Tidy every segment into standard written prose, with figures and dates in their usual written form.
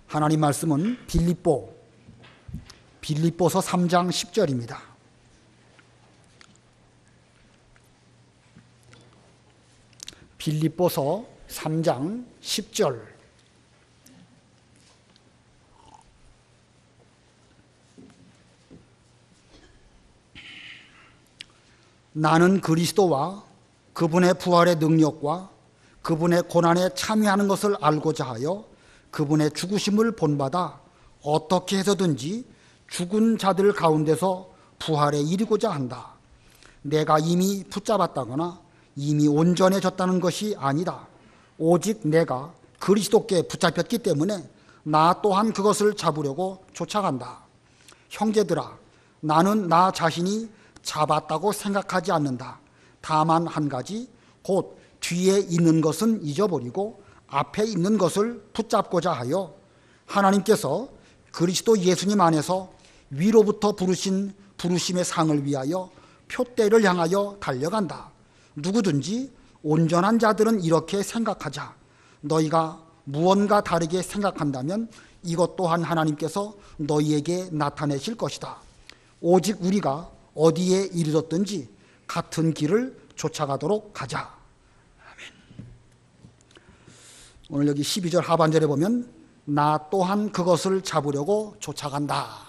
하나님 말씀은 빌립보서 3장 10절입니다. 빌립보서 3장 10절. 나는 그리스도와 그분의 부활의 능력과 그분의 고난에 참여하는 것을 알고자 하여 그분의 죽으심을 본받아 어떻게 해서든지 죽은 자들 가운데서 부활에 이르고자 한다. 내가 이미 붙잡았다거나 이미 온전해졌다는 것이 아니다. 오직 내가 그리스도께 붙잡혔기 때문에 나 또한 그것을 잡으려고 쫓아간다. 형제들아, 나는 나 자신이 잡았다고 생각하지 않는다. 다만 한 가지, 곧 뒤에 있는 것은 잊어버리고 앞에 있는 것을 붙잡고자 하여 하나님께서 그리스도 예수님 안에서 위로부터 부르신 부르심의 상을 위하여 표대를 향하여 달려간다. 누구든지 온전한 자들은 이렇게 생각하자. 너희가 무언가 다르게 생각한다면 이것 또한 하나님께서 너희에게 나타내실 것이다. 오직 우리가 어디에 이르렀든지 같은 길을 쫓아가도록 하자. 아멘. 오늘 여기 12절 하반절에 보면 나 또한 그것을 잡으려고 쫓아간다.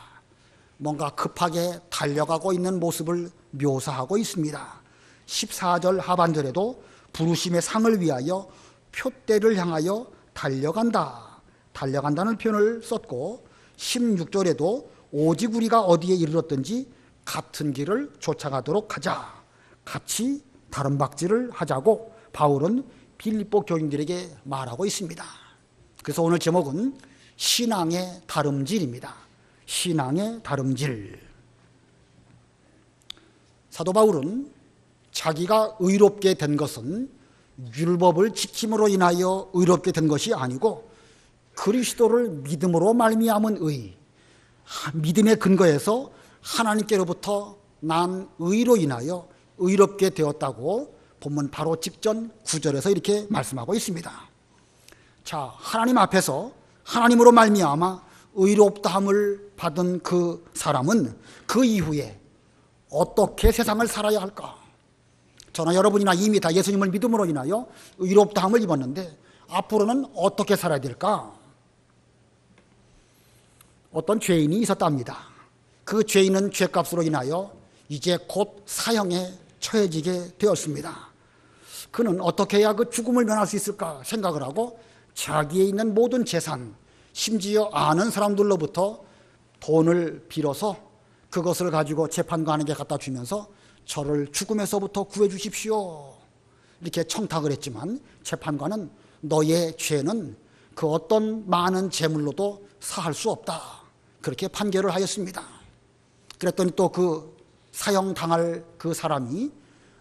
뭔가 급하게 달려가고 있는 모습을 묘사하고 있습니다. 14절 하반절에도 부르심의 상을 위하여 표대를 향하여 달려간다. 달려간다는 표현을 썼고 16절에도 오직 우리가 어디에 이르렀든지 같은 길을 쫓아가도록 하자. 같이 다름박질을 하자고 바울은 빌립보 교인들에게 말하고 있습니다. 그래서 오늘 제목은 신앙의 다름질입니다. 신앙의 다름질. 사도 바울은 자기가 의롭게 된 것은 율법을 지킴으로 인하여 의롭게 된 것이 아니고 그리스도를 믿음으로 말미암은 의, 믿음의 근거에서 하나님께로부터 난 의로 인하여 의롭게 되었다고 본문 바로 직전 9절에서 이렇게 말씀하고 있습니다. 자, 하나님 앞에서 하나님으로 말미암아 의롭다함을 받은 그 사람은 그 이후에 어떻게 세상을 살아야 할까? 저나 여러분이나 이미 다 예수님을 믿음으로 인하여 의롭다함을 입었는데 앞으로는 어떻게 살아야 될까? 어떤 죄인이 있었답니다. 그 죄인은 죄값으로 인하여 이제 곧 사형에 처해지게 되었습니다. 그는 어떻게 해야 그 죽음을 면할 수 있을까 생각을 하고 자기에 있는 모든 재산, 심지어 아는 사람들로부터 돈을 빌어서 그것을 가지고 재판관에게 갖다 주면서 저를 죽음에서부터 구해 주십시오 이렇게 청탁을 했지만 재판관은 너의 죄는 그 어떤 많은 재물로도 사할 수 없다 그렇게 판결을 하였습니다. 그랬더니 또 그 사형당할 그 사람이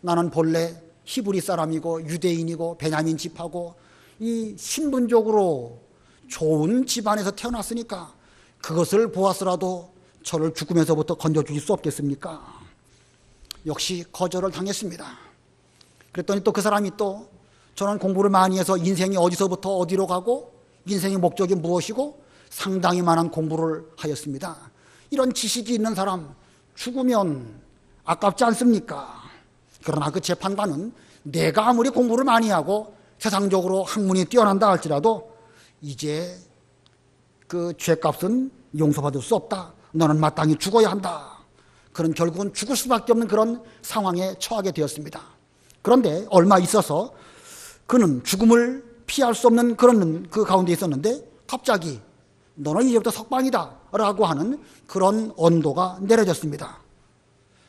나는 본래 히브리 사람이고 유대인이고 베냐민 집하고 이 신분적으로 좋은 집안에서 태어났으니까 그것을 보았으라도 저를 죽음에서부터 건져주실 수 없겠습니까? 역시 거절을 당했습니다. 그랬더니 또 그 사람이 또 저는 공부를 많이 해서 인생이 어디서부터 어디로 가고 인생의 목적이 무엇이고 상당히 많은 공부를 하였습니다. 이런 지식이 있는 사람 죽으면 아깝지 않습니까? 그러나 그 재판관은 내가 아무리 공부를 많이 하고 세상적으로 학문이 뛰어난다 할지라도 이제 그 죄값은 용서받을 수 없다. 너는 마땅히 죽어야 한다. 그런 결국은 죽을 수밖에 없는 그런 상황에 처하게 되었습니다. 그런데 얼마 있어서 그는 죽음을 피할 수 없는 그런 그 가운데 있었는데 갑자기 너는 이제부터 석방이다 라고 하는 그런 언도가 내려졌습니다.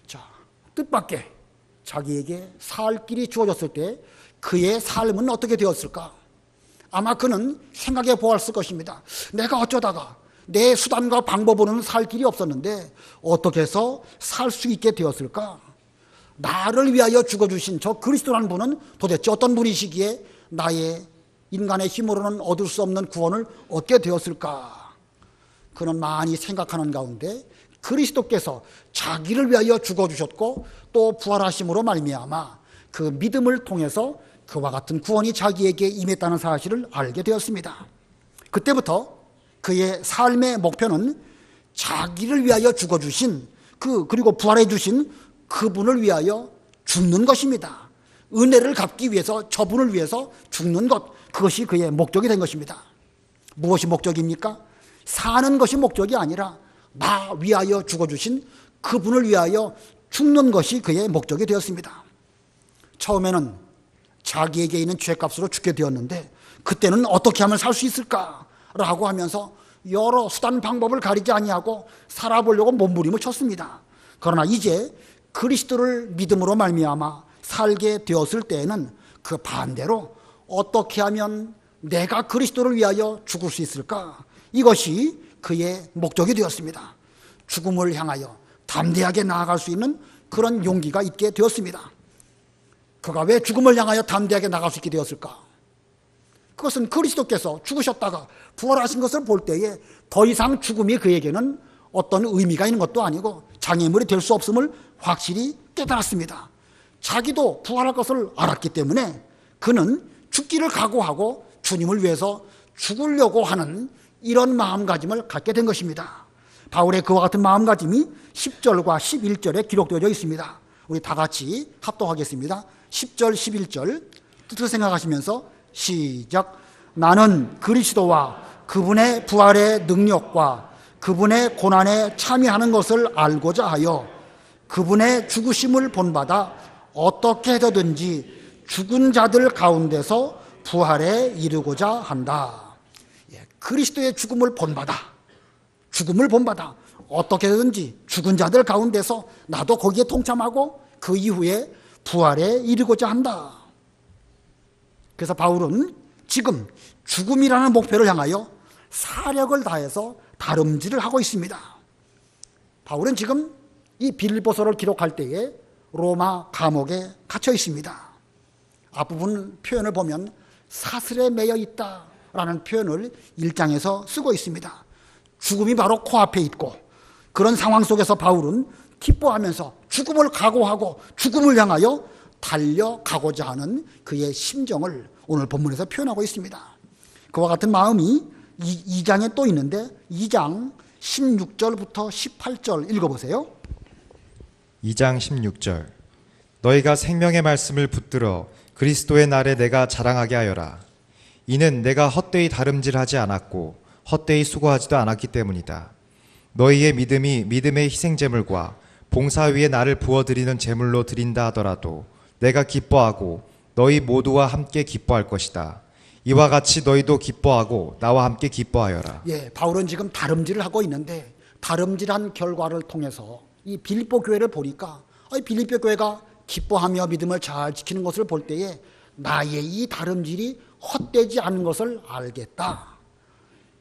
자, 뜻밖의 자기에게 살 길이 주어졌을 때 그의 삶은 어떻게 되었을까? 아마 그는 생각해 보았을 것입니다. 내가 어쩌다가 내 수단과 방법으로는 살 길이 없었는데 어떻게 해서 살 수 있게 되었을까? 나를 위하여 죽어주신 저 그리스도라는 분은 도대체 어떤 분이시기에 나의 인간의 힘으로는 얻을 수 없는 구원을 얻게 되었을까? 그는 많이 생각하는 가운데 그리스도께서 자기를 위하여 죽어주셨고 또 부활하심으로 말미암아 그 믿음을 통해서 그와 같은 구원이 자기에게 임했다는 사실을 알게 되었습니다. 그때부터 그의 삶의 목표는 자기를 위하여 죽어주신 그리고 부활해 주신 그분을 위하여 죽는 것입니다. 은혜를 갚기 위해서, 저분을 위해서 죽는 것, 그것이 그의 목적이 된 것입니다. 무엇이 목적입니까? 사는 것이 목적이 아니라 나 위하여 죽어주신 그분을 위하여 죽는 것이 그의 목적이 되었습니다. 처음에는 자기에게 있는 죄값으로 죽게 되었는데 그때는 어떻게 하면 살 수 있을까라고 하면서 여러 수단 방법을 가리지 아니하고 살아보려고 몸부림을 쳤습니다. 그러나 이제 그리스도를 믿음으로 말미암아 살게 되었을 때에는 그 반대로 어떻게 하면 내가 그리스도를 위하여 죽을 수 있을까? 이것이 그의 목적이 되었습니다. 죽음을 향하여 담대하게 나아갈 수 있는 그런 용기가 있게 되었습니다. 그가 왜 죽음을 향하여 담대하게 나아갈 수 있게 되었을까? 그것은 그리스도께서 죽으셨다가 부활하신 것을 볼 때에 더 이상 죽음이 그에게는 어떤 의미가 있는 것도 아니고 장애물이 될 수 없음을 확실히 깨달았습니다. 자기도 부활할 것을 알았기 때문에 그는 죽기를 각오하고 주님을 위해서 죽으려고 하는 이런 마음가짐을 갖게 된 것입니다. 바울의 그와 같은 마음가짐이 10절과 11절에 기록되어 있습니다. 우리 다 같이 합독하겠습니다. 10절, 11절 뜻을 생각하시면서 시작. 나는 그리스도와 그분의 부활의 능력과 그분의 고난에 참여하는 것을 알고자 하여 그분의 죽으심을 본받아 어떻게 해서든지 죽은 자들 가운데서 부활에 이르고자 한다. 그리스도의 죽음을 본받아 어떻게 해서든지 죽은 자들 가운데서 나도 거기에 동참하고 그 이후에 부활에 이르고자 한다. 그래서 바울은 지금 죽음이라는 목표를 향하여 사력을 다해서 다름질을 하고 있습니다. 바울은 지금 이 빌립보서를 기록할 때에 로마 감옥에 갇혀 있습니다. 앞부분 표현을 보면 사슬에 매여 있다라는 표현을 1장에서 쓰고 있습니다. 죽음이 바로 코앞에 있고 그런 상황 속에서 바울은 기뻐하면서 죽음을 각오하고 죽음을 향하여 달려가고자 하는 그의 심정을 오늘 본문에서 표현하고 있습니다. 그와 같은 마음이 2장에 또 있는데 2장 16절부터 18절 읽어보세요. 2장 16절. 너희가 생명의 말씀을 붙들어 그리스도의 날에 내가 자랑하게 하여라. 이는 내가 헛되이 다름질하지 않았고 헛되이 수고하지도 않았기 때문이다. 너희의 믿음이 믿음의 희생제물과 봉사 위에 나를 부어드리는 제물로 드린다 하더라도 내가 기뻐하고 너희 모두와 함께 기뻐할 것이다. 이와 같이 너희도 기뻐하고 나와 함께 기뻐하여라. 바울은 지금 다름질을 하고 있는데 다름질한 결과를 통해서 이 빌립보 교회를 보니까 빌립보 교회가 기뻐하며 믿음을 잘 지키는 것을 볼 때에 나의 이 다름질이 헛되지 않은 것을 알겠다.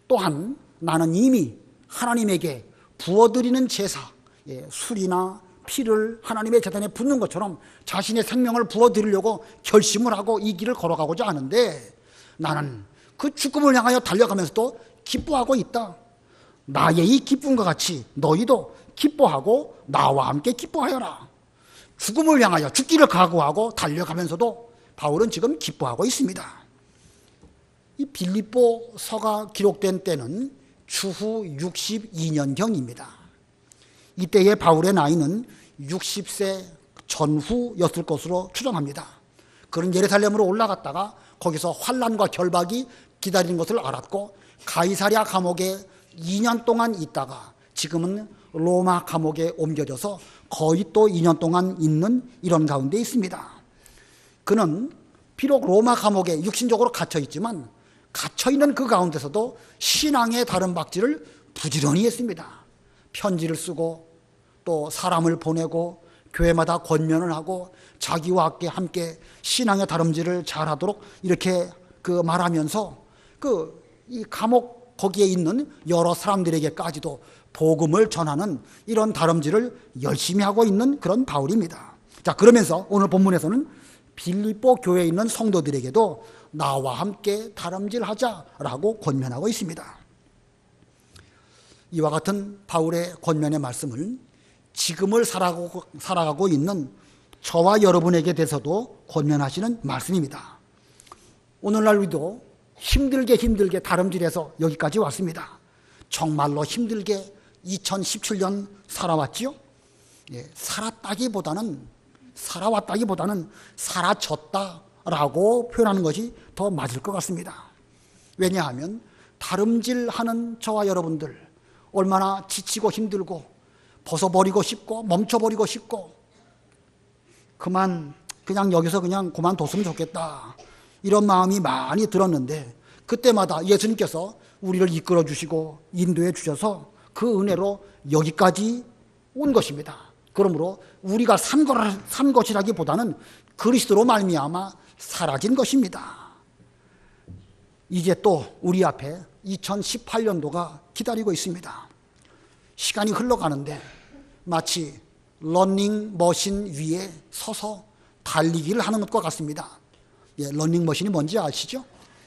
또한 나는 이미 하나님에게 부어드리는 제사, 술이나 피를 하나님의 제단에 붓는 것처럼 자신의 생명을 부어드리려고 결심을 하고 이 길을 걸어가고자 하는데 나는 그 죽음을 향하여 달려가면서도 기뻐하고 있다. 나의 이 기쁨과 같이 너희도 기뻐하고 나와 함께 기뻐하여라. 죽음을 향하여 죽기를 각오하고 달려가면서도 바울은 지금 기뻐하고 있습니다. 이 빌립보서가 기록된 때는 추후 62년경입니다. 이때의 바울의 나이는 60세 전후였을 것으로 추정합니다. 그는 예루살렘으로 올라갔다가 거기서 환난과 결박이 기다리는 것을 알았고 가이사랴 감옥에 2년 동안 있다가 지금은 로마 감옥에 옮겨져서 거의 또 2년 동안 있는 이런 가운데 있습니다. 그는 비록 로마 감옥에 육신적으로 갇혀 있지만 갇혀 있는 그 가운데서도 신앙의 다른 박질을 부지런히 했습니다. 편지를 쓰고 또 사람을 보내고 교회마다 권면을 하고 자기와 함께 신앙의 다름질을 잘하도록 이렇게 말하면서 이 감옥 거기에 있는 여러 사람들에게까지도 복음을 전하는 이런 다름질을 열심히 하고 있는 그런 바울입니다. 자, 그러면서 오늘 본문에서는 빌립보 교회에 있는 성도들에게도 나와 함께 다름질하자라고 권면하고 있습니다. 이와 같은 바울의 권면의 말씀을 지금을 살아가고 있는 저와 여러분에게 대해서도 권면하시는 말씀입니다. 오늘날 우리도 힘들게 다름질해서 여기까지 왔습니다. 정말로 힘들게 2017년 살아왔지요. 예, 살아왔다기보다는 사라졌다라고 표현하는 것이 더 맞을 것 같습니다. 왜냐하면 다름질하는 저와 여러분들 얼마나 지치고 힘들고 벗어버리고 싶고 멈춰버리고 싶고 그냥 여기서 그냥 그만뒀으면 좋겠다 이런 마음이 많이 들었는데 그때마다 예수님께서 우리를 이끌어 주시고 인도해 주셔서 그 은혜로 여기까지 온 것입니다. 그러므로 우리가 산 것이라기보다는 그리스도로 말미암아 사라진 것입니다. 이제 또 우리 앞에 2018년도가 기다리고 있습니다. 시간이 흘러가는데 마치 러닝머신 위에 서서 달리기를 하는 것과 같습니다. 예, 러닝머신이 뭔지 아시죠?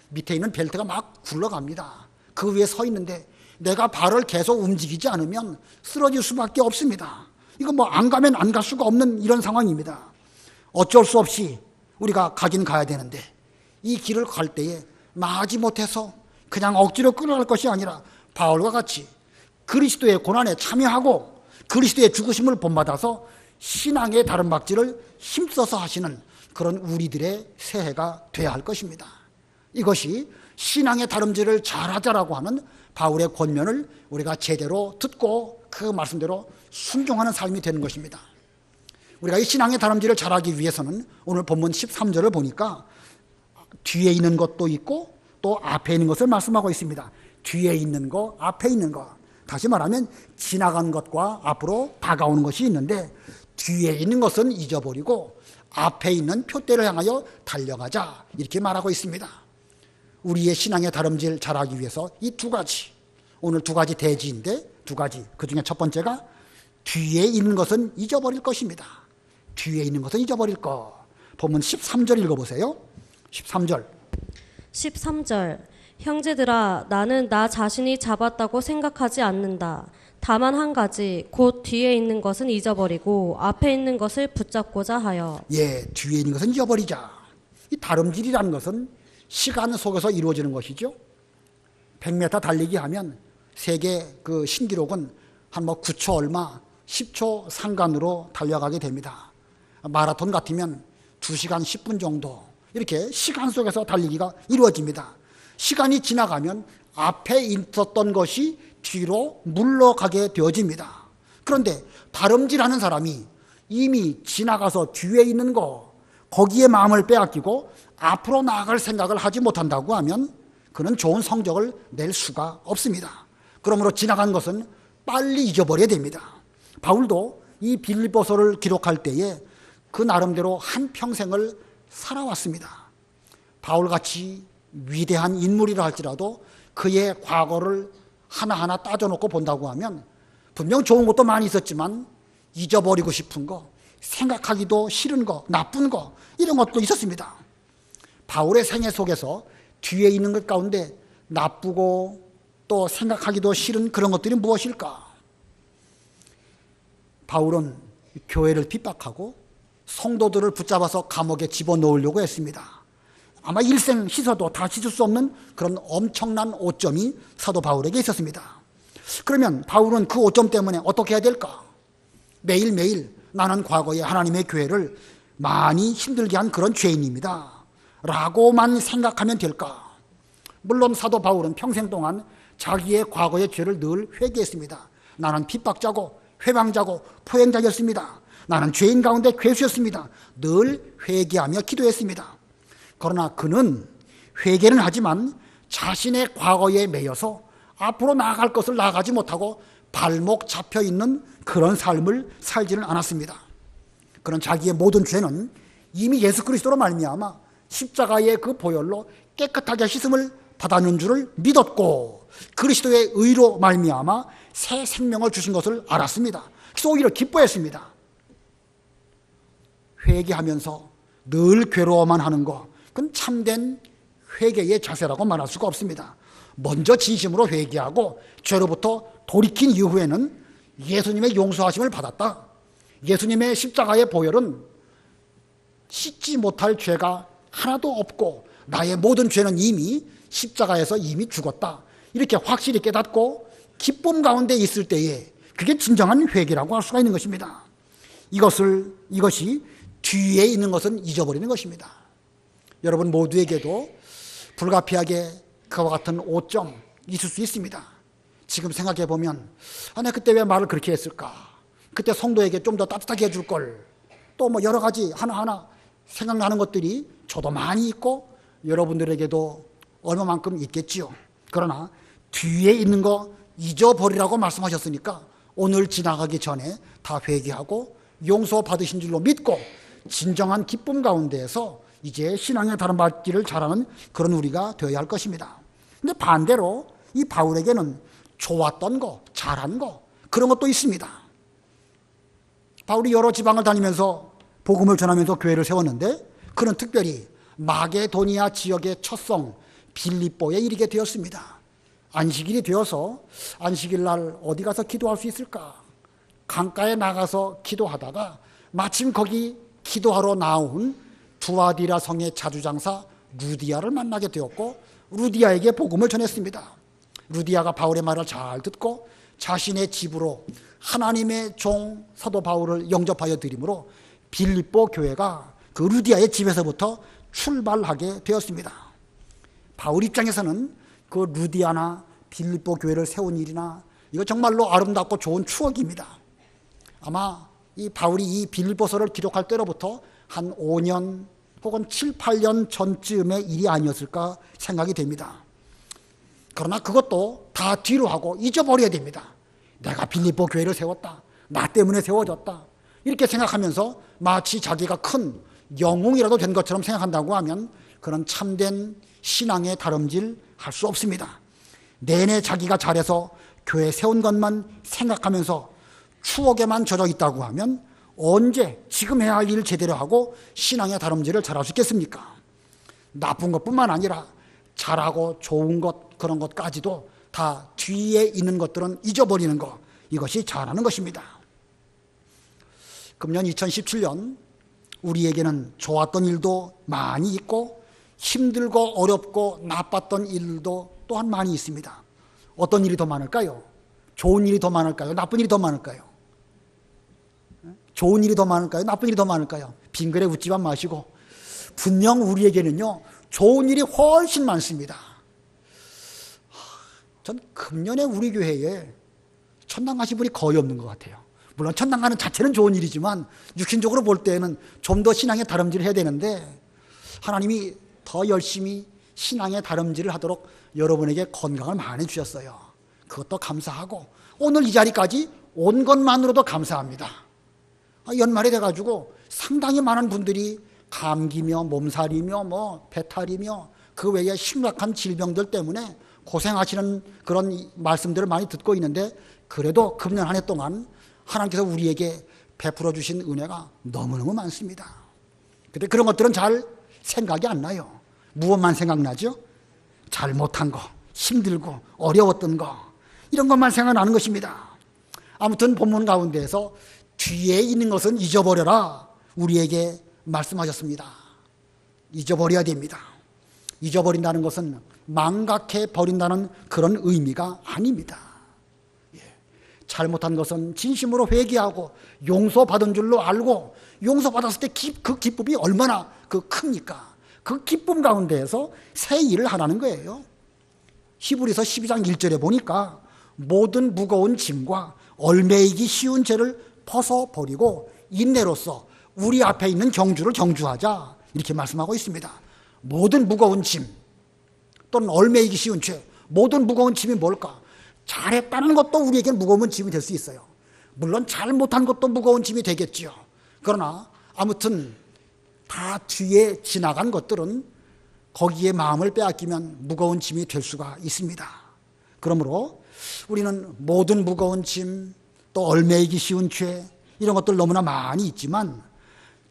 밑에 있는 벨트가 막 굴러갑니다. 그 위에 서 있는데 내가 발을 계속 움직이지 않으면 쓰러질 수밖에 없습니다. 이거 뭐 안 가면 안 갈 수가 없는 이런 상황입니다. 어쩔 수 없이 우리가 가긴 가야 되는데 이 길을 갈 때에 마지 못해서 그냥 억지로 끌어갈 것이 아니라 바울과 같이 그리스도의 고난에 참여하고 그리스도의 죽으심을 본받아서 신앙의 다름박질을 힘써서 하시는 그런 우리들의 새해가 되어야 할 것입니다. 이것이 신앙의 다름질을 잘하자라고 하는 바울의 권면을 우리가 제대로 듣고 그 말씀대로 순종하는 삶이 되는 것입니다. 우리가 이 신앙의 다름질을 잘하기 위해서는 오늘 본문 13절을 보니까 뒤에 있는 것도 있고 또 앞에 있는 것을 말씀하고 있습니다. 뒤에 있는 것, 앞에 있는 것. 다시 말하면 지나간 것과 앞으로 다가오는 것이 있는데 뒤에 있는 것은 잊어버리고 앞에 있는 표대를 향하여 달려가자 이렇게 말하고 있습니다. 우리의 신앙의 다름질 잘하기 위해서 이 두 가지, 오늘 두 가지 대지인데 두 가지, 그 중에 첫 번째가 뒤에 있는 것은 잊어버릴 것입니다. 뒤에 있는 것은 잊어버릴 것. 본문 13절 읽어보세요. 13절. 형제들아, 나는 나 자신이 잡았다고 생각하지 않는다. 다만 한 가지, 곧 뒤에 있는 것은 잊어버리고 앞에 있는 것을 붙잡고자 하여. 예, 뒤에 있는 것은 잊어버리자. 이 다름질이라는 것은 시간 속에서 이루어지는 것이죠. 100m 달리기 하면 세계 그 신기록은 한 9초 얼마, 10초 상간으로 달려가게 됩니다. 마라톤 같으면 2시간 10분 정도 이렇게 시간 속에서 달리기가 이루어집니다. 시간이 지나가면 앞에 있었던 것이 뒤로 물러가게 되어집니다. 그런데 다름질하는 사람이 이미 지나가서 뒤에 있는 거 거기에 마음을 빼앗기고 앞으로 나아갈 생각을 하지 못한다고 하면 그는 좋은 성적을 낼 수가 없습니다. 그러므로 지나간 것은 빨리 잊어버려야 됩니다. 바울도 이 빌립보서를 기록할 때에 그 나름대로 한평생을 살아왔습니다. 바울같이 위대한 인물이라 할지라도 그의 과거를 하나하나 따져놓고 본다고 하면 분명 좋은 것도 많이 있었지만 잊어버리고 싶은 거, 생각하기도 싫은 거, 나쁜 거 이런 것도 있었습니다. 바울의 생애 속에서 뒤에 있는 것 가운데 나쁘고 또 생각하기도 싫은 그런 것들이 무엇일까? 바울은 교회를 핍박하고 성도들을 붙잡아서 감옥에 집어넣으려고 했습니다. 아마 일생 씻어도 다 씻을 수 없는 그런 엄청난 오점이 사도 바울에게 있었습니다. 그러면 바울은 그 오점 때문에 어떻게 해야 될까? 매일매일 나는 과거에 하나님의 교회를 많이 힘들게 한 그런 죄인입니다 라고만 생각하면 될까? 물론 사도 바울은 평생 동안 자기의 과거의 죄를 늘 회개했습니다. 나는 핍박자고 회방자고 포행자였습니다. 나는 죄인 가운데 괴수였습니다. 늘 회개하며 기도했습니다. 그러나 그는 회개는 하지만 자신의 과거에 매여서 앞으로 나아갈 것을 나아가지 못하고 발목 잡혀 있는 그런 삶을 살지는 않았습니다. 그런 자기의 모든 죄는 이미 예수 그리스도로 말미암아 십자가의 그 보혈로 깨끗하게 씻음을 받았는 줄을 믿었고 그리스도의 의로 말미암아 새 생명을 주신 것을 알았습니다. 그래서 오히려 기뻐했습니다. 회개하면서 늘 괴로워만 하는 것, 그건 참된 회개의 자세라고 말할 수가 없습니다. 먼저 진심으로 회개하고 죄로부터 돌이킨 이후에는 예수님의 용서하심을 받았다. 예수님의 십자가의 보혈은 씻지 못할 죄가 하나도 없고 나의 모든 죄는 이미 십자가에서 이미 죽었다. 이렇게 확실히 깨닫고 기쁨 가운데 있을 때에 그게 진정한 회개라고 할 수가 있는 것입니다. 이것이 뒤에 있는 것은 잊어버리는 것입니다. 여러분 모두에게도 불가피하게 그와 같은 오점 있을 수 있습니다. 지금 생각해 보면 내가 그때 왜 말을 그렇게 했을까? 그때 성도에게 좀 더 따뜻하게 해줄 걸. 또 뭐 여러 가지 하나하나 생각나는 것들이 저도 많이 있고 여러분들에게도 얼마만큼 있겠지요. 그러나 뒤에 있는 거 잊어버리라고 말씀하셨으니까 오늘 지나가기 전에 다 회개하고 용서받으신 줄로 믿고 진정한 기쁨 가운데에서 이제 신앙의 다름받기를 잘하는 그런 우리가 되어야 할 것입니다. 근데 반대로 이 바울에게는 좋았던 거, 잘한 거 그런 것도 있습니다. 바울이 여러 지방을 다니면서 복음을 전하면서 교회를 세웠는데 그는 특별히 마게도니아 지역의 첫성 빌립보에 이르게 되었습니다. 안식일이 되어서 안식일 날 어디 가서 기도할 수 있을까? 강가에 나가서 기도하다가 마침 거기 기도하러 나온 두아디라 성의 자주장사 루디아를 만나게 되었고 루디아에게 복음을 전했습니다. 루디아가 바울의 말을 잘 듣고 자신의 집으로 하나님의 종 사도 바울을 영접하여 드림으로 빌립보 교회가 그 루디아의 집에서부터 출발하게 되었습니다. 바울 입장에서는 그 루디아나 빌립보 교회를 세운 일이나 이거 정말로 아름답고 좋은 추억입니다. 아마 이 바울이 이 빌립보서를 기록할 때로부터 한 5년 혹은 7, 8년 전쯤의 일이 아니었을까 생각이 됩니다. 그러나 그것도 다 뒤로 하고 잊어버려야 됩니다. 내가 빌립보 교회를 세웠다. 나 때문에 세워졌다. 이렇게 생각하면서 마치 자기가 큰 영웅이라도 된 것처럼 생각한다고 하면 그런 참된 신앙의 다름질 할 수 없습니다. 내내 자기가 잘해서 교회 세운 것만 생각하면서 추억에만 젖어 있다고 하면 언제 지금 해야 할 일을 제대로 하고 신앙의 다름질을 잘할 수 있겠습니까? 나쁜 것뿐만 아니라 잘하고 좋은 것 그런 것까지도 다 뒤에 있는 것들은 잊어버리는 것, 이것이 잘하는 것입니다. 금년 2017년 우리에게는 좋았던 일도 많이 있고 힘들고 어렵고 나빴던 일도 또한 많이 있습니다. 어떤 일이 더 많을까요? 좋은 일이 더 많을까요? 나쁜 일이 더 많을까요? 좋은 일이 더 많을까요? 나쁜 일이 더 많을까요? 빙그레 웃지만 마시고 분명 우리에게는요 좋은 일이 훨씬 많습니다. 전 금년에 우리 교회에 천당 가신 분이 거의 없는 것 같아요. 물론 천당 가는 자체는 좋은 일이지만 육신적으로 볼 때는 좀 더 신앙의 다름질을 해야 되는데 하나님이 더 열심히 신앙의 다름질을 하도록 여러분에게 건강을 많이 주셨어요. 그것도 감사하고 오늘 이 자리까지 온 것만으로도 감사합니다. 연말이 돼가지고 상당히 많은 분들이 감기며 몸살이며 배탈이며 그 외에 심각한 질병들 때문에 고생하시는 그런 말씀들을 많이 듣고 있는데 그래도 금년 한 해 동안 하나님께서 우리에게 베풀어 주신 은혜가 너무너무 많습니다. 근데 그런 것들은 잘 생각이 안 나요. 무엇만 생각나죠? 잘못한 거, 힘들고 어려웠던 거 이런 것만 생각나는 것입니다. 아무튼 본문 가운데에서 뒤에 있는 것은 잊어버려라 우리에게 말씀하셨습니다. 잊어버려야 됩니다. 잊어버린다는 것은 망각해 버린다는 그런 의미가 아닙니다. 잘못한 것은 진심으로 회개하고 용서받은 줄로 알고 용서받았을 때 그 기쁨이 얼마나 큽니까? 그 기쁨 가운데에서 새 일을 하라는 거예요. 히브리서 12장 1절에 보니까 모든 무거운 짐과 얽매이기 쉬운 죄를 벗어버리고 인내로서 우리 앞에 있는 경주를 경주하자 이렇게 말씀하고 있습니다. 모든 무거운 짐 또는 얽매이기 쉬운 죄, 모든 무거운 짐이 뭘까? 잘했다는 것도 우리에겐 무거운 짐이 될 수 있어요. 물론 잘못한 것도 무거운 짐이 되겠지요. 그러나 아무튼 다 뒤에 지나간 것들은 거기에 마음을 빼앗기면 무거운 짐이 될 수가 있습니다. 그러므로 우리는 모든 무거운 짐, 또 얽매이기 쉬운 죄 이런 것들 너무나 많이 있지만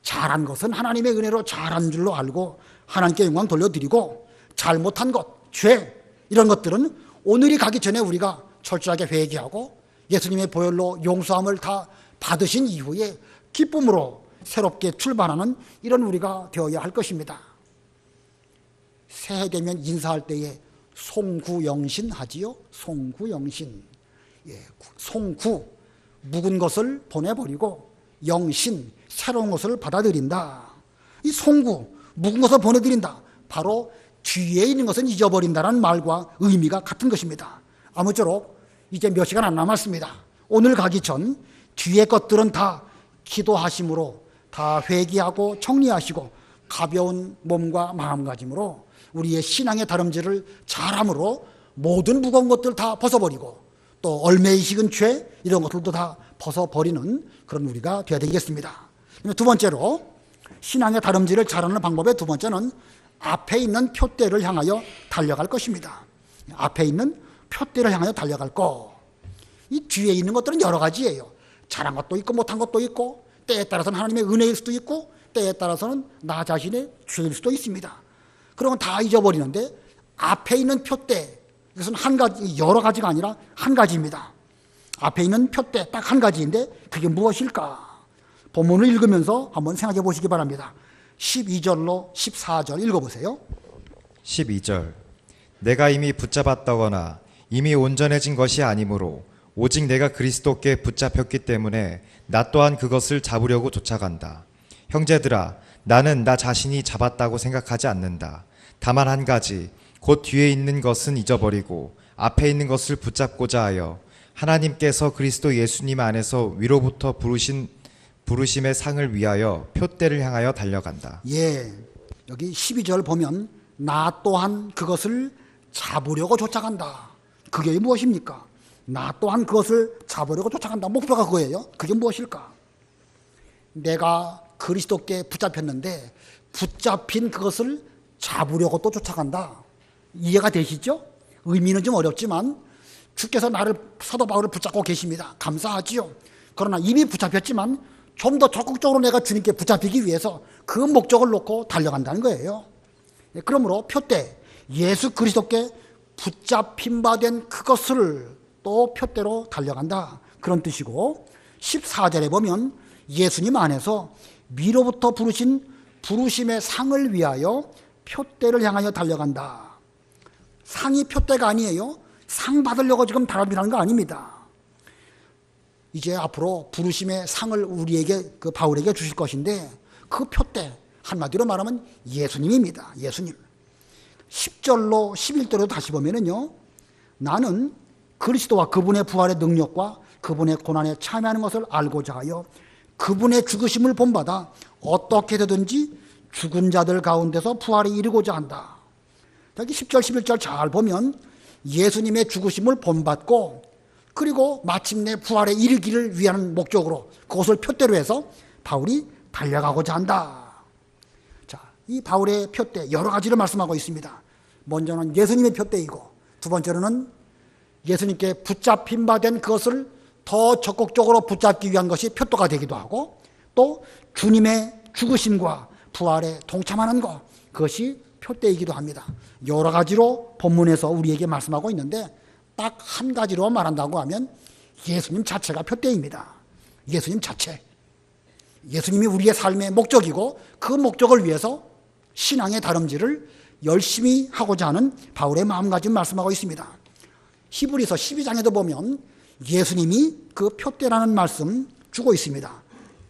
잘한 것은 하나님의 은혜로 잘한 줄로 알고 하나님께 영광 돌려드리고 잘못한 것, 죄 이런 것들은 오늘이 가기 전에 우리가 철저하게 회개하고 예수님의 보혈로 용서함을 다 받으신 이후에 기쁨으로 새롭게 출발하는 이런 우리가 되어야 할 것입니다. 새해 되면 인사할 때에 송구영신 하지요. 송구영신. 송구, 묵은 것을 보내버리고 영신, 새로운 것을 받아들인다. 이 송구, 묵은 것을 보내드린다. 바로 뒤에 있는 것은 잊어버린다는 말과 의미가 같은 것입니다. 아무쪼록 이제 몇 시간 안 남았습니다. 오늘 가기 전 뒤에 것들은 다 기도하심으로 다 회개하고 정리하시고 가벼운 몸과 마음가짐으로 우리의 신앙의 다름질을 잘함으로 모든 무거운 것들 다 벗어버리고 또 얼매이 식은 죄 이런 것들도 다 벗어버리는 그런 우리가 되어야 되겠습니다. 두 번째로 신앙의 다름질을 잘하는 방법의 두 번째는 앞에 있는 표대를 향하여 달려갈 것입니다. 앞에 있는 표대를 향하여 달려갈 것. 이 뒤에 있는 것들은 여러 가지예요. 잘한 것도 있고 못한 것도 있고 때에 따라서는 하나님의 은혜일 수도 있고 때에 따라서는 나 자신의 죄일 수도 있습니다. 그런 건 다 잊어버리는데 앞에 있는 표대, 이것은 한 가지, 여러 가지가 아니라 한 가지입니다. 앞에 있는 표대 딱 한 가지인데 그게 무엇일까? 본문을 읽으면서 한번 생각해 보시기 바랍니다. 12절로 14절 읽어보세요. 12절 내가 이미 붙잡았다거나 이미 온전해진 것이 아니므로 오직 내가 그리스도께 붙잡혔기 때문에 나 또한 그것을 잡으려고 쫓아간다. 형제들아 나는 나 자신이 잡았다고 생각하지 않는다. 다만 한 가지 곧 뒤에 있는 것은 잊어버리고 앞에 있는 것을 붙잡고자 하여 하나님께서 그리스도 예수님 안에서 위로부터 부르심의 상을 위하여 표대를 향하여 달려간다. 여기 12절 보면 나 또한 그것을 잡으려고 쫓아간다. 그게 무엇입니까? 나 또한 그것을 잡으려고 쫓아간다. 목표가 그거예요. 그게 무엇일까? 내가 그리스도께 붙잡혔는데 붙잡힌 그것을 잡으려고 또 쫓아간다. 이해가 되시죠? 의미는 좀 어렵지만 주께서 나를 사도 바울을 붙잡고 계십니다. 감사하지요. 그러나 이미 붙잡혔지만 좀 더 적극적으로 내가 주님께 붙잡히기 위해서 그 목적을 놓고 달려간다는 거예요. 그러므로 표대, 예수 그리스도께 붙잡힌 바 된 그것을 또 표대로 달려간다. 그런 뜻이고 14절에 보면 예수님 안에서 위로부터 부르신 부르심의 상을 위하여 표대를 향하여 달려간다. 상이 표대가 아니에요. 상 받으려고 지금 달아나는 거 아닙니다. 이제 앞으로 부르심의 상을 우리에게 그 바울에게 주실 것인데 그 표대 한마디로 말하면 예수님입니다. 예수님. 10절로 11절로 다시 보면은요. 나는 그리스도와 그분의 부활의 능력과 그분의 고난에 참여하는 것을 알고자 하여 그분의 죽으심을 본받아 어떻게 되든지 죽은 자들 가운데서 부활에 이르고자 한다. 여기 10절 11절 잘 보면 예수님의 죽으심을 본받고 그리고 마침내 부활에 이르기를 위한 목적으로 그것을 표대로 해서 바울이 달려가고자 한다. 자, 이 바울의 표대 여러 가지를 말씀하고 있습니다. 먼저는 예수님의 표대이고 두 번째로는 예수님께 붙잡힌 바 된 그것을 더 적극적으로 붙잡기 위한 것이 표대가 되기도 하고 또 주님의 죽으심과 부활에 동참하는 것 그것이 표대이기도 합니다. 여러 가지로 본문에서 우리에게 말씀하고 있는데 딱 한 가지로 말한다고 하면 예수님 자체가 표대입니다. 예수님 자체. 예수님이 우리의 삶의 목적이고 그 목적을 위해서 신앙의 다름질을 열심히 하고자 하는 바울의 마음가짐 말씀하고 있습니다. 히브리서 12장에도 보면 예수님이 그 표대라는 말씀 주고 있습니다.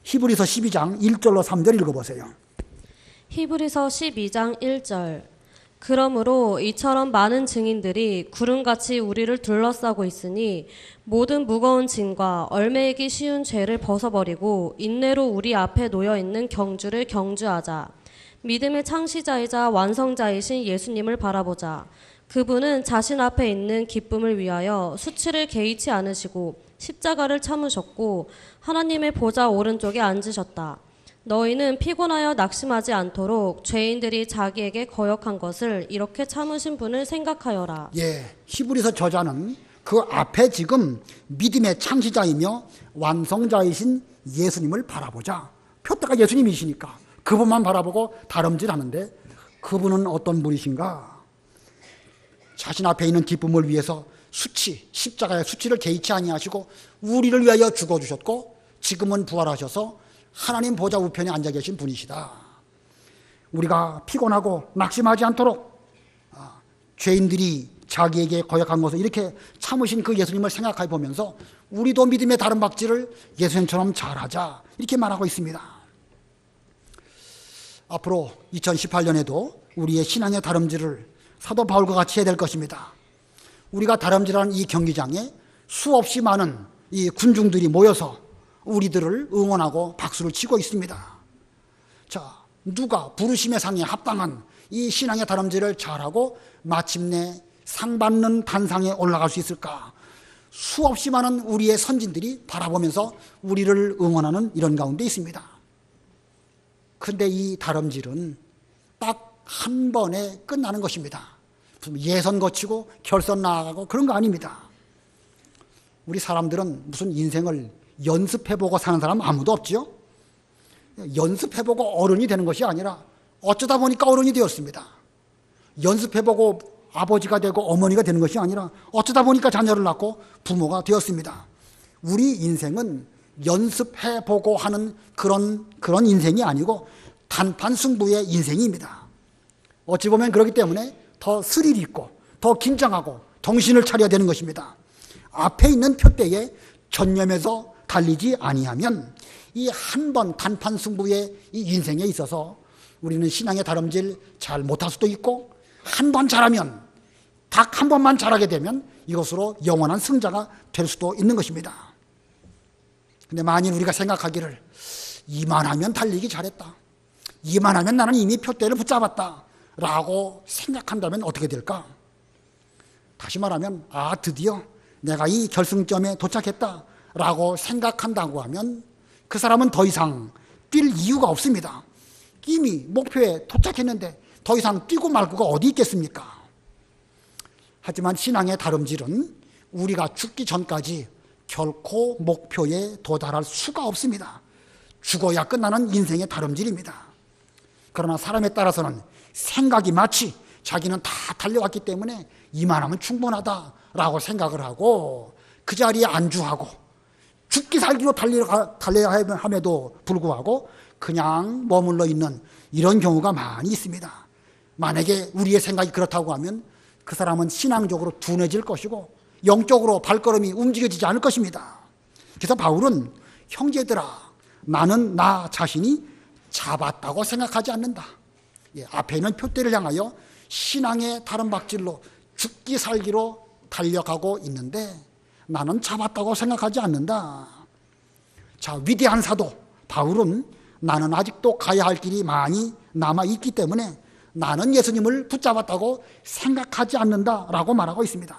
히브리서 12장 1절로 3절 읽어보세요. 히브리서 12장 1절 그러므로 이처럼 많은 증인들이 구름같이 우리를 둘러싸고 있으니 모든 무거운 짐과 얼매이기 쉬운 죄를 벗어버리고 인내로 우리 앞에 놓여있는 경주를 경주하자. 믿음의 창시자이자 완성자이신 예수님을 바라보자. 그분은 자신 앞에 있는 기쁨을 위하여 수치를 개의치 않으시고 십자가를 참으셨고 하나님의 보좌 오른쪽에 앉으셨다. 너희는 피곤하여 낙심하지 않도록 죄인들이 자기에게 거역한 것을 이렇게 참으신 분을 생각하여라. 히브리서 저자는 그 앞에 지금 믿음의 창시자이며 완성자이신 예수님을 바라보자. 표대가 예수님이시니까 그분만 바라보고 다름질하는데 그분은 어떤 분이신가? 자신 앞에 있는 기쁨을 위해서 십자가의 수치를 개의치 아니하시고 우리를 위하여 죽어주셨고 지금은 부활하셔서 하나님 보좌 우편에 앉아 계신 분이시다. 우리가 피곤하고 낙심하지 않도록 죄인들이 자기에게 고약한 것을 이렇게 참으신 그 예수님을 생각해 보면서 우리도 믿음의 다름박질을 예수님처럼 잘하자 이렇게 말하고 있습니다. 앞으로 2018년에도 우리의 신앙의 다름질을 사도 바울과 같이 해야 될 것입니다. 우리가 다름질하는 이 경기장에 수없이 많은 이 군중들이 모여서 우리들을 응원하고 박수를 치고 있습니다. 자, 누가 부르심의 상에 합당한 이 신앙의 다름질을 잘하고 마침내 상 받는 단상에 올라갈 수 있을까? 수없이 많은 우리의 선진들이 바라보면서 우리를 응원하는 이런 가운데 있습니다. 그런데 이 다름질은 딱 한 번에 끝나는 것입니다. 무슨 예선 거치고 결선 나아가고 그런 거 아닙니다. 우리 사람들은 무슨 인생을 연습해보고 사는 사람 아무도 없지요? 연습해보고 어른이 되는 것이 아니라 어쩌다 보니까 어른이 되었습니다. 연습해보고 아버지가 되고 어머니가 되는 것이 아니라 어쩌다 보니까 자녀를 낳고 부모가 되었습니다. 우리 인생은 연습해보고 하는 그런 인생이 아니고 단판 승부의 인생입니다. 어찌 보면 그렇기 때문에 더 스릴 있고 더 긴장하고 정신을 차려야 되는 것입니다. 앞에 있는 표대에 전념해서 달리지 아니하면 이 한 번 단판 승부의 이 인생에 있어서 우리는 신앙의 다름질 잘 못할 수도 있고 한 번 잘하면 딱 한 번만 잘하게 되면 이것으로 영원한 승자가 될 수도 있는 것입니다. 근데 만일 우리가 생각하기를 이만하면 달리기 잘했다, 이만하면 나는 이미 표대를 붙잡았다 라고 생각한다면 어떻게 될까? 다시 말하면 드디어 내가 이 결승점에 도착했다 라고 생각한다고 하면 그 사람은 더 이상 뛸 이유가 없습니다. 이미 목표에 도착했는데 더 이상 뛰고 말고가 어디 있겠습니까? 하지만 신앙의 다름질은 우리가 죽기 전까지 결코 목표에 도달할 수가 없습니다. 죽어야 끝나는 인생의 다름질입니다. 그러나 사람에 따라서는 생각이 마치 자기는 다 달려왔기 때문에 이만하면 충분하다라고 생각을 하고 그 자리에 안주하고 죽기 살기로 달려야 함에도 불구하고 그냥 머물러 있는 이런 경우가 많이 있습니다. 만약에 우리의 생각이 그렇다고 하면 그 사람은 신앙적으로 둔해질 것이고 영적으로 발걸음이 움직여지지 않을 것입니다. 그래서 바울은 형제들아, 나는 나 자신이 잡았다고 생각하지 않는다. 앞에 있는 표대를 향하여 신앙의 다름박질로 죽기 살기로 달려가고 있는데 나는 잡았다고 생각하지 않는다. 자, 위대한 사도 바울은 나는 아직도 가야 할 길이 많이 남아있기 때문에 나는 예수님을 붙잡았다고 생각하지 않는다라고 말하고 있습니다.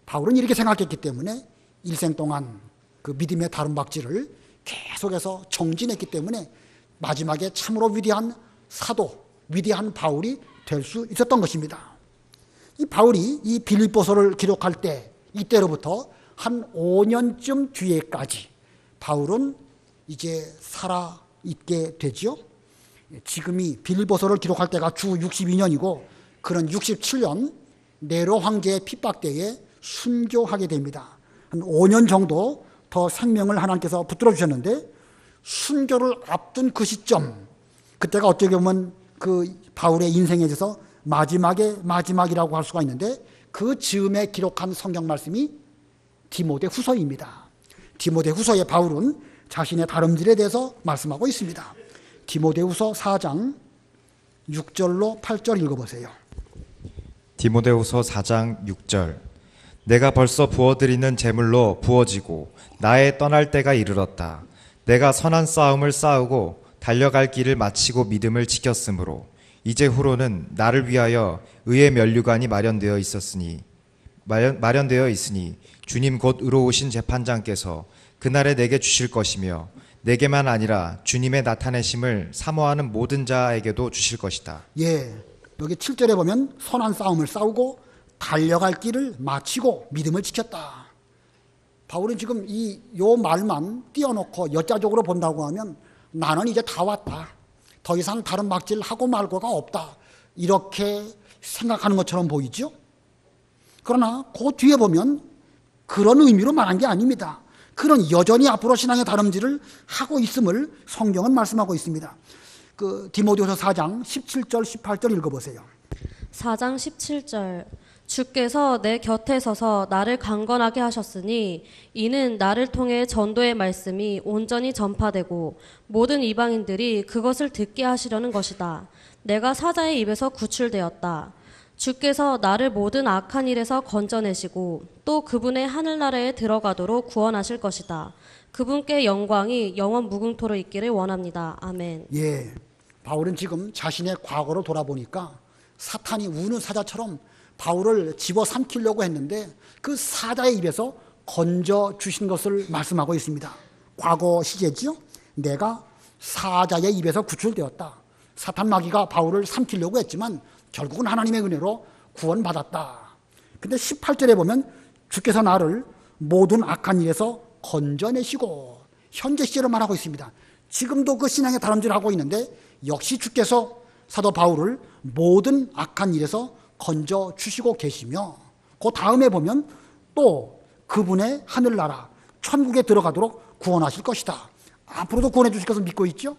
바울은 이렇게 생각했기 때문에 일생 동안 그 믿음의 다름박질을 계속해서 정진했기 때문에 마지막에 참으로 위대한 사도, 위대한 바울이 될 수 있었던 것입니다. 이 바울이 이 빌립보서를 기록할 때 이때로부터 한 5년쯤 뒤에까지 바울은 이제 살아있게 되지요. 지금이 빌립보서를 기록할 때가 주 62년이고 그는 67년 네로 황제의 핍박 때에 순교하게 됩니다. 한 5년 정도 더 생명을 하나님께서 붙들어 주셨는데 순교를 앞둔 그 시점, 그때가 어떻게 보면 그 바울의 인생에 있어서 마지막이라고 할 수가 있는데 그 즈음에 기록한 성경 말씀이 디모데 후서입니다. 디모데 후서의 바울은 자신의 다름질에 대해서 말씀하고 있습니다. 디모데 후서 4장 6절로 8절 읽어보세요. 디모데후서 4장 6절. 내가 벌써 부어드리는 제물로 부어지고 나의 떠날 때가 이르렀다. 내가 선한 싸움을 싸우고 달려갈 길을 마치고 믿음을 지켰으므로 이제 후로는 나를 위하여 의의 면류관이 마련되어 있으니 주님 곧 의로우신 재판장께서 그날에 내게 주실 것이며 내게만 아니라 주님의 나타내심을 사모하는 모든 자에게도 주실 것이다. 여기 7절에 보면 선한 싸움을 싸우고 달려갈 길을 마치고 믿음을 지켰다. 바울은 지금 요 말만 띄워놓고 여자적으로 본다고 하면 나는 이제 다 왔다, 더 이상 다른 박질 하고 말고가 없다, 이렇게 생각하는 것처럼 보이죠. 그러나 그 뒤에 보면 그런 의미로 말한 게 아닙니다. 그는 여전히 앞으로 신앙의 다름질을 하고 있음을 성경은 말씀하고 있습니다. 그 디모데후서 4장 17절 18절 읽어보세요. 4장 17절. 주께서 내 곁에 서서 나를 강건하게 하셨으니 이는 나를 통해 전도의 말씀이 온전히 전파되고 모든 이방인들이 그것을 듣게 하시려는 것이다. 내가 사자의 입에서 구출되었다. 주께서 나를 모든 악한 일에서 건져내시고 또 그분의 하늘나라에 들어가도록 구원하실 것이다. 그분께 영광이 영원 무궁토로 있기를 원합니다. 아멘. 예, 바울은 지금 자신의 과거를 돌아보니까 사탄이 우는 사자처럼 바울을 집어삼키려고 했는데 그 사자의 입에서 건져 주신 것을 말씀하고 있습니다. 과거 시제지요. 내가 사자의 입에서 구출되었다. 사탄 마귀가 바울을 삼키려고 했지만 결국은 하나님의 은혜로 구원받았다. 근데 18절에 보면 주께서 나를 모든 악한 일에서 건져내시고, 현재 시제로 말하고 있습니다. 지금도 그 신앙의 다름질을 하고 있는데 역시 주께서 사도 바울을 모든 악한 일에서 건져주시고 계시며, 그 다음에 보면 또 그분의 하늘나라 천국에 들어가도록 구원하실 것이다. 앞으로도 구원해 주실 것을 믿고 있죠.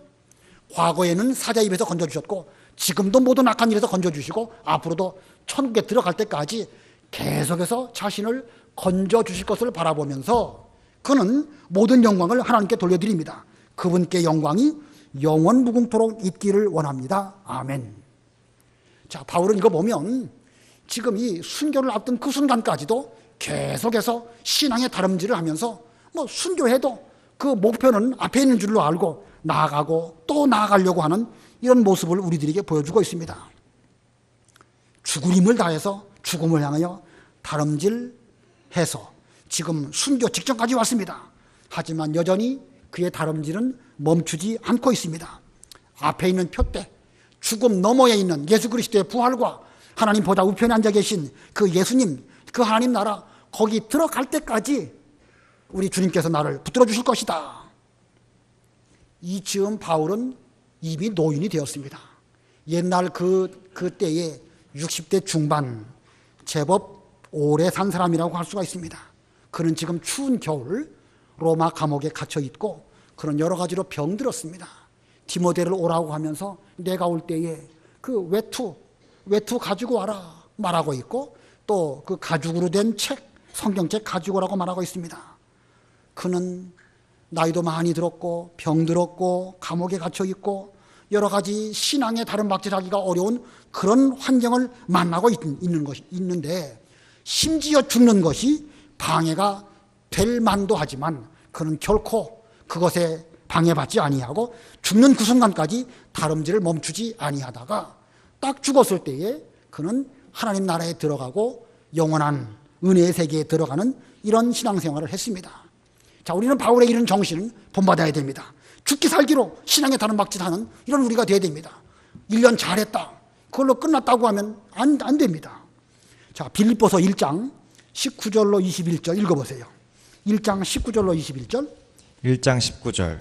과거에는 사자 입에서 건져주셨고 지금도 모든 악한 일에서 건져주시고 앞으로도 천국에 들어갈 때까지 계속해서 자신을 건져주실 것을 바라보면서 그는 모든 영광을 하나님께 돌려드립니다. 그분께 영광이 영원 무궁토록 있기를 원합니다. 아멘. 자, 바울은 이거 보면 지금 이 순교를 앞둔 그 순간까지도 계속해서 신앙의 다름질을 하면서 순교해도 그 목표는 앞에 있는 줄로 알고 나아가고 또 나아가려고 하는 이런 모습을 우리들에게 보여주고 있습니다. 죽을 힘을 다해서 죽음을 향하여 다름질해서 지금 순교 직전까지 왔습니다. 하지만 여전히 그의 다름질은 멈추지 않고 있습니다. 앞에 있는 표대, 죽음 너머에 있는 예수 그리스도의 부활과 하나님 보다 우편에 앉아 계신 그 예수님, 그 하나님 나라, 거기 들어갈 때까지 우리 주님께서 나를 붙들어 주실 것이다. 이 즈음 바울은 이미 노인이 되었습니다. 옛날 그때에 60대 중반, 제법 오래 산 사람이라고 할 수가 있습니다. 그는 지금 추운 겨울 로마 감옥에 갇혀 있고 그런 여러 가지로 병들었습니다. 디모데를 오라고 하면서 내가 올 때에 그 외투 가지고 와라 말하고 있고 또 그 가죽으로 된 책, 성경책 가지고 오라고 말하고 있습니다. 그는 나이도 많이 들었고 병들었고 감옥에 갇혀 있고 여러 가지 신앙의 다른 박질하기가 어려운 그런 환경을 만나고 있는데 심지어 죽는 것이 방해가 될 만도 하지만 그는 결코 그것에 방해받지 아니하고 죽는 그 순간까지 다름질을 멈추지 아니하다가 딱 죽었을 때에 그는 하나님 나라에 들어가고 영원한 은혜의 세계에 들어가는 이런 신앙생활을 했습니다. 자, 우리는 바울의 이런 정신은 본받아야 됩니다. 죽기 살기로 신앙의 다른 박질하는 이런 우리가 돼야 됩니다. 1년 잘했다, 그걸로 끝났다고 하면 안 됩니다. 자, 빌립보서 1장 19절로 21절 읽어보세요. 1장 19절로 21절. 1장 19절.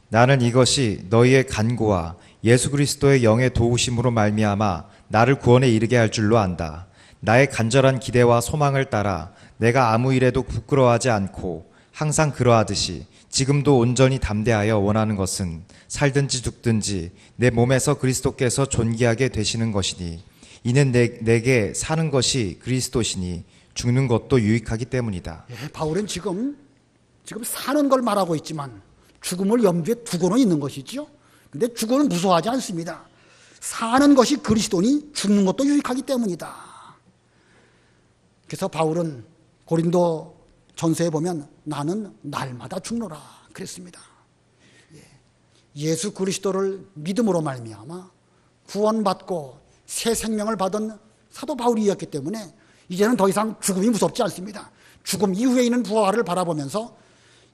나는 이것이 너희의 간구와 예수 그리스도의 영의 도우심으로 말미암아 나를 구원에 이르게 할 줄로 안다. 나의 간절한 기대와 소망을 따라 내가 아무 일에도 부끄러워하지 않고 항상 그러하듯이 지금도 온전히 담대하여 원하는 것은 살든지 죽든지 내 몸에서 그리스도께서 존귀하게 되시는 것이니 이는 내게 사는 것이 그리스도시니 죽는 것도 유익하기 때문이다. 예, 바울은 지금 사는 걸 말하고 있지만 죽음을 염두에 두고는 있는 것이죠. 근데 죽음을 무서워하지 않습니다. 사는 것이 그리스도니 죽는 것도 유익하기 때문이다. 그래서 바울은 고린도 전서에 보면 나는 날마다 죽노라 그랬습니다. 예수 그리스도를 믿음으로 말미암아 구원받고 새 생명을 받은 사도 바울이었기 때문에 이제는 더 이상 죽음이 무섭지 않습니다. 죽음 이후에 있는 부활을 바라보면서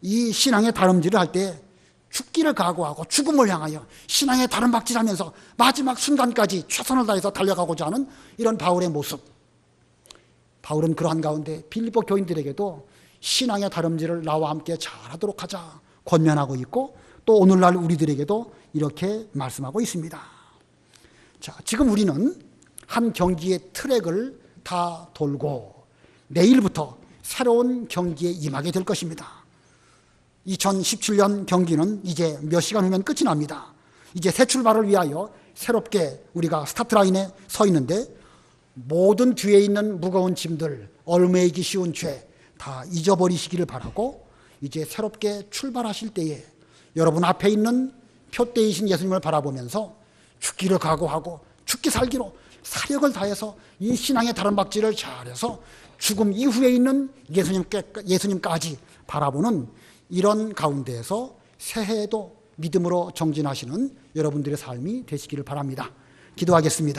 이 신앙의 다름질을 할 때 죽기를 각오하고 죽음을 향하여 신앙의 다른 박질하면서 마지막 순간까지 최선을 다해서 달려가고자 하는 이런 바울의 모습. 바울은 그러한 가운데 빌립보 교인들에게도 신앙의 다름질을 나와 함께 잘하도록 하자 권면하고 있고 또 오늘날 우리들에게도 이렇게 말씀하고 있습니다. 자, 지금 우리는 한 경기의 트랙을 다 돌고 내일부터 새로운 경기에 임하게 될 것입니다. 2017년 경기는 이제 몇 시간 후면 끝이 납니다. 이제 새 출발을 위하여 새롭게 우리가 스타트 라인에 서 있는데 모든 뒤에 있는 무거운 짐들, 얽매이기 쉬운 죄 다 잊어버리시기를 바라고 이제 새롭게 출발하실 때에 여러분 앞에 있는 표대이신 예수님을 바라보면서 죽기를 각오하고 죽기 살기로 사력을 다해서 이 신앙의 다른박질을 잘해서 죽음 이후에 있는 예수님까지 바라보는 이런 가운데에서 새해에도 믿음으로 정진하시는 여러분들의 삶이 되시기를 바랍니다. 기도하겠습니다.